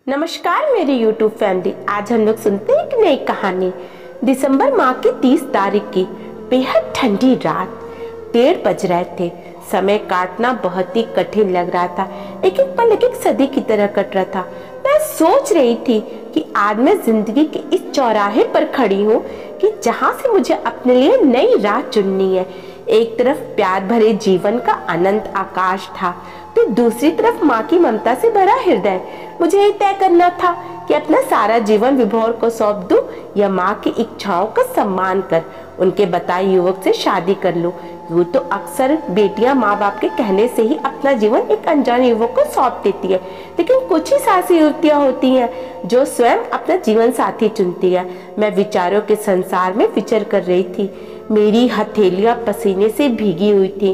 नमस्कार मेरी YouTube family. आज हम लोग सुनते हैं एक नई कहानी। दिसंबर माह की 30 तारीख की बेहद ठंडी रात, 1:30 बज रहे थे। समय काटना बहुत ही कठिन लग रहा था। एक एक पल एक एक सदी की तरह कट रहा था। मैं सोच रही थी कि आज मैं जिंदगी के इस चौराहे पर खड़ी हूँ कि जहाँ से मुझे अपने लिए नई राह चुननी है। एक तरफ प्यार भरे जीवन का अनंत आकाश था, तो दूसरी तरफ माँ की ममता से भरा हृदय। मुझे ये तय करना था कि अपना सारा जीवन विभोर को सौंप दूं या माँ की इच्छाओं का सम्मान कर उनके बताए युवक से शादी कर लूं। यूँ तो अक्सर बेटियां माँ बाप के कहने से ही अपना जीवन एक अनजान युवक को सौंप देती है, लेकिन कुछ ही साहसी युवतियां होती हैं जो स्वयं अपना जीवन साथी चुनती है। मैं विचारों के संसार में विचर कर रही थी। मेरी हथेलियां पसीने से भीगी हुई थी,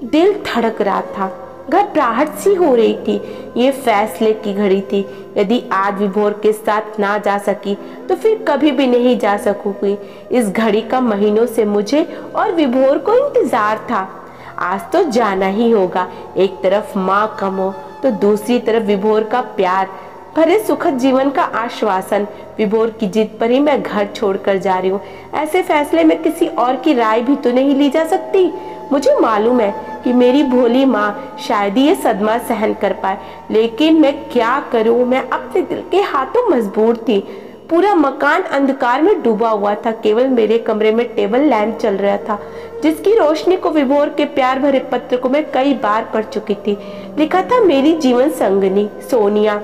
दिल धड़क रहा था, घबराहट सी हो रही थी। ये फैसले की घड़ी थी। यदि आज विभोर के साथ ना जा सकी तो फिर कभी भी नहीं जा सकूंगी। इस घड़ी का महीनों से मुझे और विभोर को इंतजार था। आज तो जाना ही होगा। एक तरफ माँ का मोह तो दूसरी तरफ विभोर का प्यार भरे सुखद जीवन का आश्वासन। विभोर की जिद पर ही मैं घर छोड़कर जा रही हूँ। ऐसे फैसले में किसी और की राय भी तो नहीं ली जा सकती। मुझे मालूम है कि मेरी भोली माँ शायद ही ये सदमा सहन कर पाए, लेकिन मैं क्या करूँ। मैं अपने दिल के हाथों मजबूर थी। पूरा मकान अंधकार में डूबा हुआ था। केवल मेरे कमरे में टेबल लैंप चल रहा था, जिसकी रोशनी को विभोर के प्यार भरे पत्र को मैं कई बार पढ़ चुकी थी। लिखा था, मेरी जीवन संगनी सोनिया,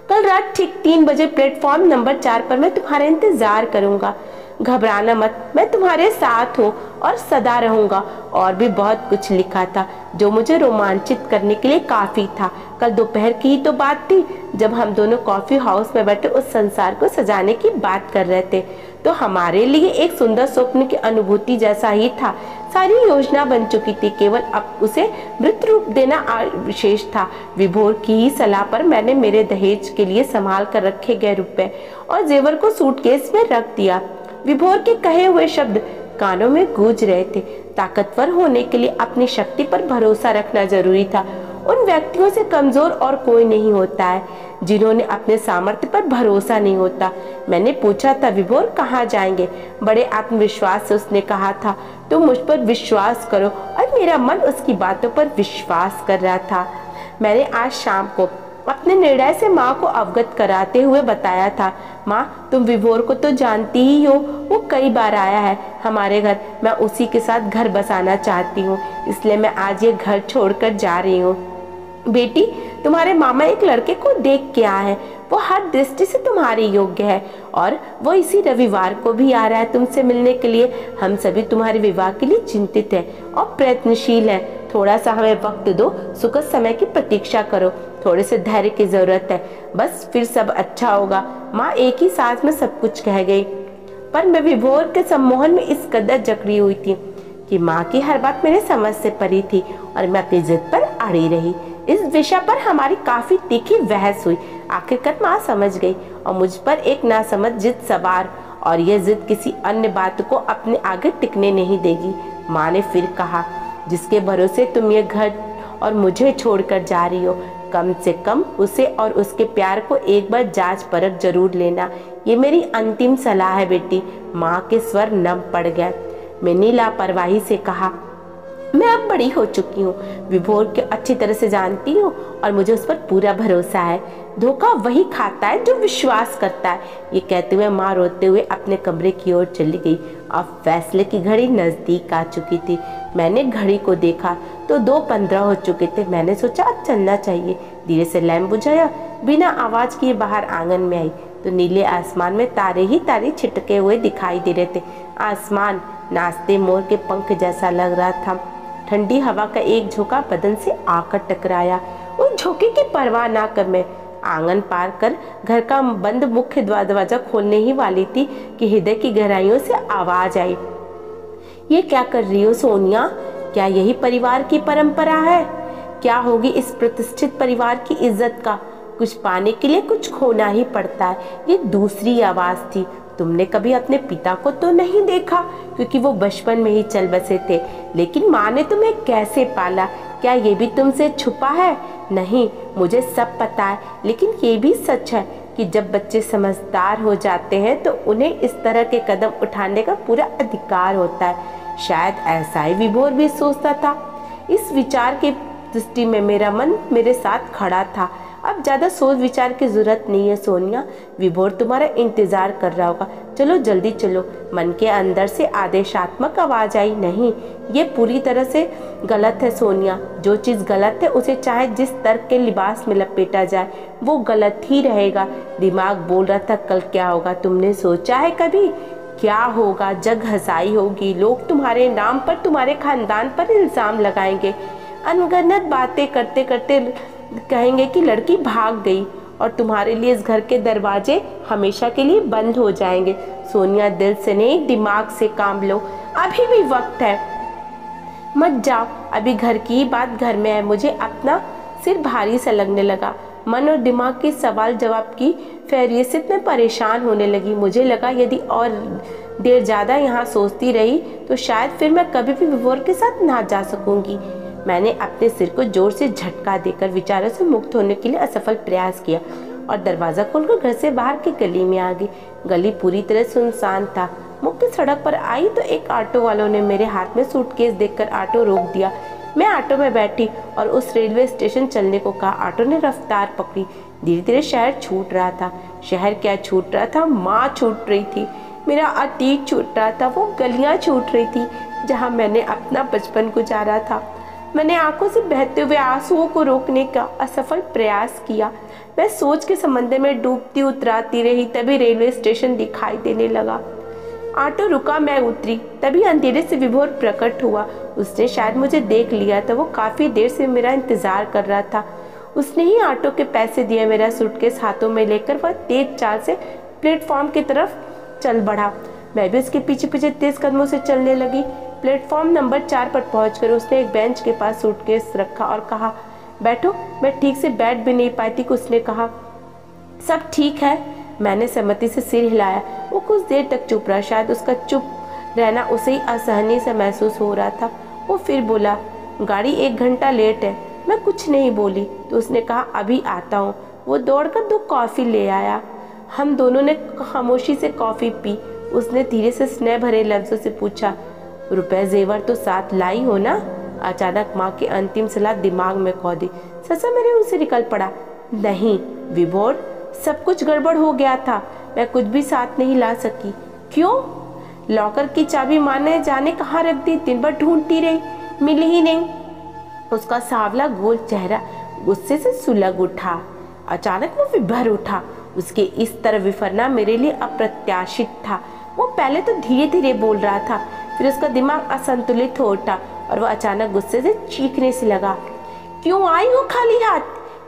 कल रात ठीक 3 बजे प्लेटफॉर्म नंबर 4 पर मैं तुम्हारा इंतजार करूंगा। घबराना मत, मैं तुम्हारे साथ हूँ और सदा रहूंगा। और भी बहुत कुछ लिखा था जो मुझे रोमांचित करने के लिए काफी था। कल दोपहर की ही तो बात थी जब हम दोनों कॉफी हाउस में बैठे उस संसार को सजाने की बात कर रहे थे। तो हमारे लिए एक सुंदर स्वप्न की अनुभूति जैसा ही था। सारी योजना बन चुकी थी, केवल अब उसे मृत रूप देना विशेष था। विभोर की ही सलाह पर मैंने मेरे दहेज के लिए संभाल कर रखे गए रुपए और जेवर को सूटकेस में रख दिया। विभोर के कहे हुए शब्द कानों में गूंज रहे थे। ताकतवर होने के लिए अपनी शक्ति पर भरोसा रखना जरूरी था। उन व्यक्तियों से कमजोर और कोई नहीं होता है जिन्होंने अपने सामर्थ्य पर भरोसा नहीं होता। मैंने पूछा था, विभोर कहाँ जाएंगे? बड़े आत्मविश्वास से उसने कहा था, तुम मुझ पर विश्वास करो। और मेरा मन उसकी बातों पर विश्वास कर रहा था। मैंने आज शाम को अपने निर्णय से माँ को अवगत कराते हुए बताया था, माँ तुम विभोर को तो जानती ही हो, वो कई बार आया है हमारे घर। मैं उसी के साथ घर बसाना चाहती हूँ, इसलिए मैं आज ये घर छोड़कर जा रही हूँ। बेटी, तुम्हारे मामा एक लड़के को देख के आए हैं। वो हर दृष्टि से तुम्हारे योग्य है और वो इसी रविवार को भी आ रहा है तुमसे मिलने के लिए। हम सभी तुम्हारे विवाह के लिए चिंतित हैं और प्रयत्नशील हैं। थोड़ा सा हमें वक्त दो, सुखद समय की प्रतीक्षा करो। थोड़े से धैर्य की जरूरत है, बस फिर सब अच्छा होगा। माँ एक ही सांस में सब कुछ कह गई, पर मैं विभोर के सम्मोहन में इस कदर जकड़ी हुई थी कि माँ की हर बात मेरे समझ से परी थी और मैं अपनी जिद पर अड़ी रही। इस विषय पर हमारी काफी तीखी बहस हुई। आखिरकार माँ समझ गई और मुझ पर एक नासमझ जिद सवार, और यह जिद किसी अन्य बात को अपने आगे टिकने नहीं देगी। माँ ने फिर कहा, जिसके भरोसे तुम ये घर और मुझे छोड़कर जा रही हो, कम से कम उसे और उसके प्यार को एक बार जांच परख जरूर लेना। ये मेरी अंतिम सलाह है बेटी। माँ के स्वर नम पड़ गए। मैंने लापरवाही से कहा, मैं अब बड़ी हो चुकी हूँ, विभोर के अच्छी तरह से जानती हूँ और मुझे उस पर पूरा भरोसा है। धोखा वही खाता है जो विश्वास करता है। ये कहते हुए माँ रोते हुए अपने कमरे की ओर चली गई। अब फैसले की घड़ी नजदीक आ चुकी थी। मैंने घड़ी को देखा तो 2:15 हो चुके थे। मैंने सोचा अब चलना चाहिए। धीरे से लैंप बुझाया, बिना आवाज किए बाहर आंगन में आई तो नीले आसमान में तारे ही तारे छिटके हुए दिखाई दे रहे थे। आसमान नाचते मोर के पंख जैसा लग रहा था। ठंडी हवा का एक झोंका बदन से आकर टकराया। उस झोंके की परवाह ना कर मैं आंगन पार कर घर का बंद मुख्य दरवाजा खोलने ही वाली थी कि हृदय की गहराइयों से आवाज आई, ये क्या कर रही हो सोनिया? क्या यही परिवार की परंपरा है? क्या होगी इस प्रतिष्ठित परिवार की इज्जत का? कुछ पाने के लिए कुछ खोना ही पड़ता है। ये दूसरी आवाज थी। तुमने कभी अपने पिता को तो नहीं देखा क्योंकि वो बचपन में ही चल बसे थे, लेकिन माँ ने तुम्हें कैसे पाला? क्या ये भी तुमसे छुपा है? नहीं, मुझे सब पता है, लेकिन ये भी सच है कि जब बच्चे समझदार हो जाते हैं तो उन्हें इस तरह के कदम उठाने का पूरा अधिकार होता है। शायद ऐसा ही विभोर भी सोचता था। इस विचार की दृष्टि में मेरा मन मेरे साथ खड़ा था। अब ज़्यादा सोच विचार की जरूरत नहीं है सोनिया, विभोर तुम्हारा इंतजार कर रहा होगा, चलो जल्दी चलो। मन के अंदर से आदेशात्मक आवाज आई, नहीं, ये पूरी तरह से गलत है सोनिया। जो चीज़ गलत है उसे चाहे जिस तर्क के लिबास में लपेटा जाए वो गलत ही रहेगा। दिमाग बोल रहा था कल क्या होगा, तुमने सोचा है कभी क्या होगा? जग हंसाई होगी, लोग तुम्हारे नाम पर, तुम्हारे खानदान पर इल्ज़ाम लगाएंगे, अनगनत बातें करते करते कहेंगे कि लड़की भाग गई और तुम्हारे लिए इस घर के दरवाजे हमेशा के लिए बंद हो जाएंगे। सोनिया, दिल से नहीं दिमाग से काम लो, अभी भी वक्त है, मत जाओ। अभी घर की बात घर में है। मुझे अपना सिर भारी सा लगने लगा। मन और दिमाग के सवाल जवाब की फेहरिस्त में परेशान होने लगी। मुझे लगा यदि और देर ज़्यादा यहाँ सोचती रही तो शायद फिर मैं कभी भी विभोर के साथ ना जा सकूंगी। मैंने अपने सिर को जोर से झटका देकर विचारों से मुक्त होने के लिए असफल प्रयास किया और दरवाज़ा खोलकर घर से बाहर की गली में आ गई। गली पूरी तरह सुनसान था। मुख्य सड़क पर आई तो एक ऑटो वालों ने मेरे हाथ में सूटकेस देखकर ऑटो रोक दिया। मैं ऑटो में बैठी और उस रेलवे स्टेशन चलने को कहा। ऑटो ने रफ्तार पकड़ी। धीरे धीरे शहर छूट रहा था। शहर क्या छूट रहा था, माँ छूट रही थी, मेरा अतीत छूट रहा था, वो गलियाँ छूट रही थी जहाँ मैंने अपना बचपन गुजारा था। मैंने आंखों से बहते हुए आंसुओं को रोकने का असफल प्रयास किया। मैं सोच के समंदर में डूबती उतराती रही। तभी रेलवे स्टेशन दिखाई देने लगा। ऑटो रुका, मैं उतरी। तभी अंधेरे से विभोर प्रकट हुआ। उसने शायद मुझे देख लिया था। वो काफ़ी देर से मेरा इंतज़ार कर रहा था। उसने ही ऑटो के पैसे दिए। मेरा सूटकेस हाथों में लेकर वह तेज चाल से प्लेटफॉर्म की तरफ चल बढ़ा। मैं भी उसके पीछे पीछे तेज कदमों से चलने लगी। प्लेटफॉर्म नंबर 4 पर पहुंचकर उसने एक बेंच के पास सूटकेस रखा और कहा, बैठो। मैं ठीक से बैठ भी नहीं पाई थी कि उसने कहा, सब ठीक है। मैंने सहमति से सिर हिलाया। वो कुछ देर तक चुप रहा। शायद उसका चुप रहना उसे ही असहनीय सा महसूस हो रहा था। वो फिर बोला, गाड़ी 1 घंटा लेट है। मैं कुछ नहीं बोली तो उसने कहा, अभी आता हूँ। वो दौड़कर 2 कॉफ़ी ले आया। हम दोनों ने खामोशी से कॉफ़ी पी। उसने धीरे से स्नेह भरे लफ्ज़ों से पूछा, रुपए जेवर तो साथ लाई हो ना? अचानक माँ की अंतिम सलाह दिमाग में खो दी। ससा मेरे उनसे निकल पड़ा, नहीं विभोर, सब कुछ गड़बड़ हो गया था। मैं कुछ भी साथ नहीं ला सकी। क्यों? लॉकर की चाबी माँ ने जाने कहाँ रख दी। दिन भर ढूंढती रही, मिली ही नहीं। उसका सांवला गोल चेहरा गुस्से से सुलग उठा। अचानक वो विभर उठा। उसके इस तरह विफरना मेरे लिए अप्रत्याशित था। वो पहले तो धीरे धीरे बोल रहा था, फिर उसका दिमाग असंतुलित हो उठा और वह अचानक गुस्से से चीखने से लगा, क्यों आई हो खाली हाथ?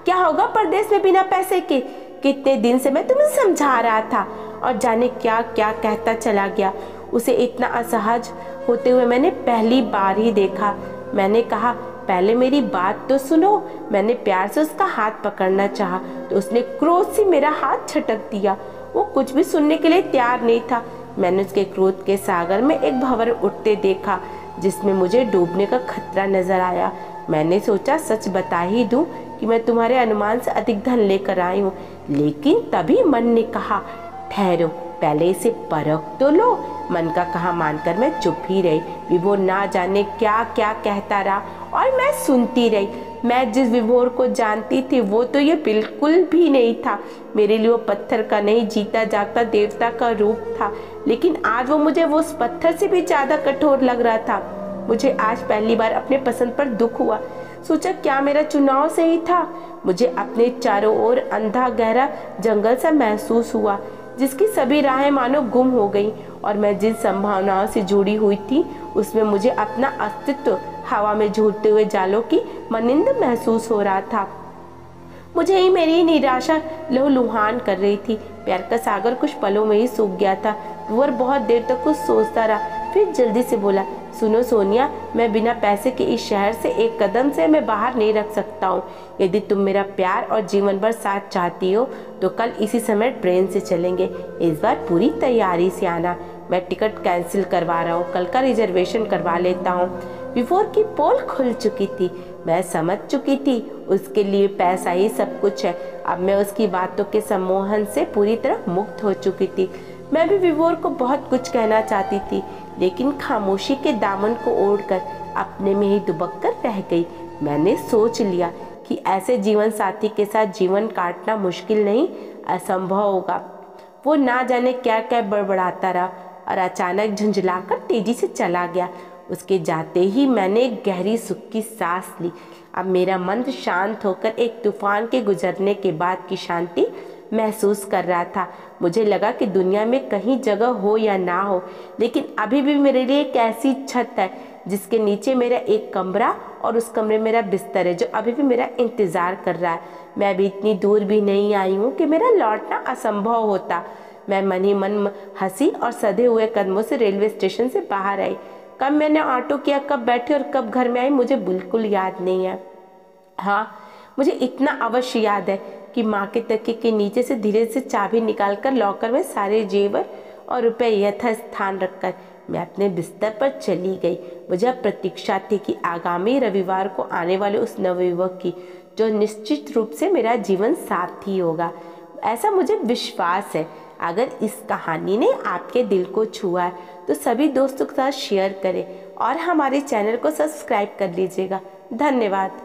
क्या होगा परदेश में बिना पैसे के? कितने दिन से मैं तुम्हें समझा रहा था और जाने क्या क्या कहता चला गया। उसे इतना असहज होते हुए मैंने पहली बार ही देखा। मैंने कहा, पहले मेरी बात तो सुनो। मैंने प्यार से उसका हाथ पकड़ना चाहा तो उसने क्रोध से मेरा हाथ झटक दिया। वो कुछ भी सुनने के लिए तैयार नहीं था। मैंने उसके क्रोध के सागर में एक भंवर उठते देखा जिसमें मुझे डूबने का खतरा नजर आया। मैंने सोचा सच बता ही दूं कि मैं तुम्हारे अनुमान से अधिक धन लेकर आई हूँ, लेकिन तभी मन ने कहा, ठहरो, पहले इसे परख तो लो। मन का कहा मानकर मैं चुप ही रही। विभोर ना जाने क्या क्या कहता रहा और मैं सुनती रही। मैं जिस विभोर को जानती थी वो तो ये बिल्कुल भी नहीं था। मेरे लिए वो पत्थर का नहीं, जीता जागता देवता का रूप था। लेकिन आज वो मुझे वो उस पत्थर से भी ज्यादा कठोर लग रहा था। मुझे आज पहली बार अपने पसंद पर दुख हुआ। सोचा, क्या मेरा चुनाव सही था? मुझे अपने चारों ओर अंधा गहरा जंगल सा महसूस हुआ जिसकी सभी राहें मानो गुम हो गईं और मैं जिन संभावनाओं से जुड़ी हुई थी उसमें मुझे अपना अस्तित्व हवा में झूलते हुए जालों की मनिंद महसूस हो रहा था। मुझे ही मेरी निराशा लहूलुहान कर रही थी। प्यार का सागर कुछ पलों में ही सूख गया था। वह बहुत देर तक कुछ सोचता रहा, फिर जल्दी से बोला, सुनो सोनिया, मैं बिना पैसे के इस शहर से एक कदम से मैं बाहर नहीं रख सकता हूँ। यदि तुम मेरा प्यार और जीवन भर साथ चाहती हो तो कल इसी समय ट्रेन से चलेंगे। इस बार पूरी तैयारी से आना। मैं टिकट कैंसिल करवा रहा हूँ, कल का रिजर्वेशन करवा लेता हूँ। विभोर की पोल खुल चुकी थी। मैं समझ चुकी थी उसके लिए पैसा ही सब कुछ है। अब मैं उसकी बातों के सम्मोहन से पूरी तरह मुक्त हो चुकी थी। मैं भी विभोर को बहुत कुछ कहना चाहती थी, लेकिन खामोशी के दामन को ओढ़कर अपने में ही दुबक कर रह गई। मैंने सोच लिया कि ऐसे जीवन साथी के साथ जीवन काटना मुश्किल नहीं, असंभव होगा। वो ना जाने क्या क्या बड़बड़ाता रहा और अचानक झुंझलाकर तेजी से चला गया। उसके जाते ही मैंने एक गहरी सुख की सांस ली। अब मेरा मन शांत होकर एक तूफान के गुजरने के बाद की शांति महसूस कर रहा था। मुझे लगा कि दुनिया में कहीं जगह हो या ना हो, लेकिन अभी भी मेरे लिए एक ऐसी छत है जिसके नीचे मेरा एक कमरा और उस कमरे में मेरा बिस्तर है जो अभी भी मेरा इंतज़ार कर रहा है। मैं अभी इतनी दूर भी नहीं आई हूँ कि मेरा लौटना असंभव होता। मैं मन ही मन हंसी और सधे हुए कदमों से रेलवे स्टेशन से बाहर आई। कब मैंने ऑटो किया, कब बैठी और कब घर में आई, मुझे बिल्कुल याद नहीं है। हाँ, मुझे इतना अवश्य याद है कि माँ के तकिए के नीचे से धीरे से चाबी निकालकर लॉकर में सारे जेवर और रुपए यथास्थान रखकर मैं अपने बिस्तर पर चली गई। मुझे अब प्रतीक्षा थी कि आगामी रविवार को आने वाले उस नवयुवक की, जो निश्चित रूप से मेरा जीवन साथी होगा। ऐसा मुझे विश्वास है। अगर इस कहानी ने आपके दिल को छुआ है तो सभी दोस्तों के साथ शेयर करें और हमारे चैनल को सब्सक्राइब कर लीजिएगा। धन्यवाद।